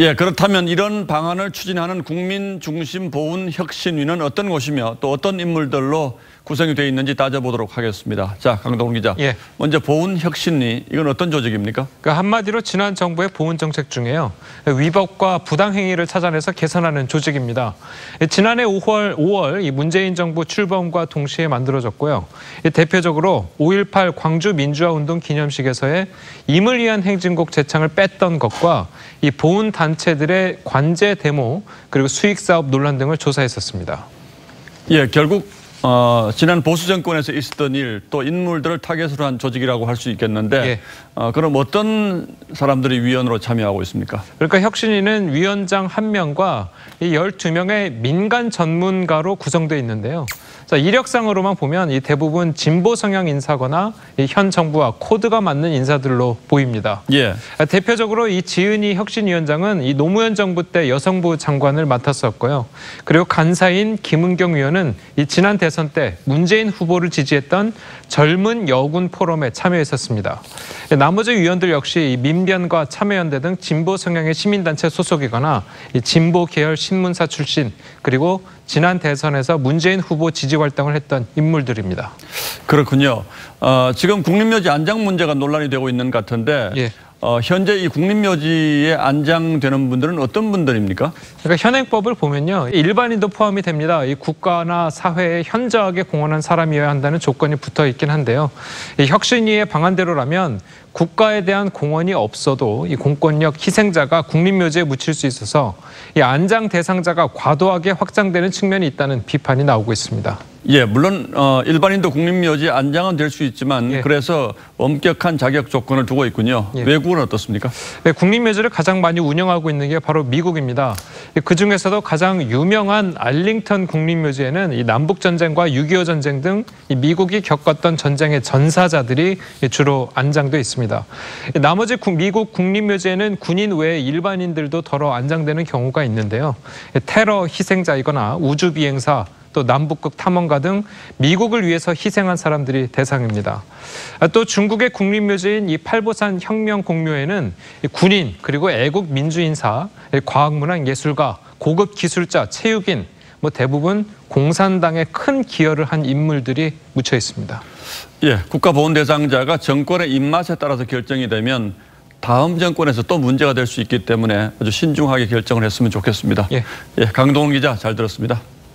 예, 그렇다면 이런 방안을 추진하는 국민중심보훈혁신위는 어떤 곳이며 또 어떤 인물들로 구성이 되어 있는지 따져보도록 하겠습니다. 자, 강동훈 기자. 예. 먼저 보훈혁신위, 이건 어떤 조직입니까? 그러니까 한마디로 지난 정부의 보훈 정책 중에요. 위법과 부당행위를 찾아내서 개선하는 조직입니다. 지난해 5월 이 문재인 정부 출범과 동시에 만들어졌고요. 대표적으로 5.18 광주 민주화운동 기념식에서의 임을 위한 행진곡 제창을 뺐던 것과 이 보훈 단체들의 관제 데모 그리고 수익 사업 논란 등을 조사했었습니다. 예, 결국 지난 보수 정권에서 있었던 일 또 인물들을 타겟으로 한 조직이라고 할 수 있겠는데 예. 그럼 어떤 사람들이 위원으로 참여하고 있습니까? 그러니까 혁신위는 위원장 1명과 이 12명의 민간 전문가로 구성되어 있는데요. 자, 이력상으로만 보면 이 대부분 진보 성향 인사거나 이 현 정부와 코드가 맞는 인사들로 보입니다. 예. 대표적으로 이 지은희 혁신위원장은 이 노무현 정부 때 여성부 장관을 맡았었고요. 그리고 간사인 김은경 위원은 이 지난 대선 때 문재인 후보를 지지했던 젊은 여군 포럼에 참여했었습니다. 나머지 위원들 역시 이 민변과 참여연대 등 진보 성향의 시민단체 소속이거나 이 진보 계열 신문사 출신 그리고 지난 대선에서 문재인 후보 지지 활동을 했던 인물들입니다. 그렇군요. 지금 국립묘지 안장 문제가 논란이 되고 있는 것 같은데 예. 현재 이 국립묘지에 안장되는 분들은 어떤 분들입니까? 그러니까 현행법을 보면요. 일반인도 포함이 됩니다. 이 국가나 사회에 현저하게 공헌한 사람이어야 한다는 조건이 붙어 있긴 한데요. 이 혁신위의 방안대로라면 국가에 대한 공헌이 없어도 이 공권력 희생자가 국립묘지에 묻힐 수 있어서 이 안장 대상자가 과도하게 확장되는 측면이 있다는 비판이 나오고 있습니다. 예, 물론 일반인도 국립묘지에 안장은 될 수 있지만 예. 그래서 엄격한 자격 조건을 두고 있군요. 예. 외국은 어떻습니까? 네, 국립묘지를 가장 많이 운영하고 있는 게 바로 미국입니다. 그중에서도 가장 유명한 알링턴 국립묘지에는 이 남북전쟁과 6.25 전쟁 등 이 미국이 겪었던 전쟁의 전사자들이 주로 안장돼 있습니다. 나머지 미국 국립묘지에는 군인 외에 일반인들도 덜어 안장되는 경우가 있는데요. 테러 희생자이거나 우주비행사 또 남북극 탐험가 등 미국을 위해서 희생한 사람들이 대상입니다. 또 중국의 국립묘지인 이 팔보산 혁명공묘에는 군인 그리고 애국 민주인사, 과학문학 예술가, 고급 기술자, 체육인 대부분 공산당에 큰 기여를 한 인물들이 묻혀 있습니다. 예, 국가보훈 대상자가 정권의 입맛에 따라서 결정이 되면 다음 정권에서 또 문제가 될 수 있기 때문에 아주 신중하게 결정을 했으면 좋겠습니다. 예, 강동훈 기자 잘 들었습니다.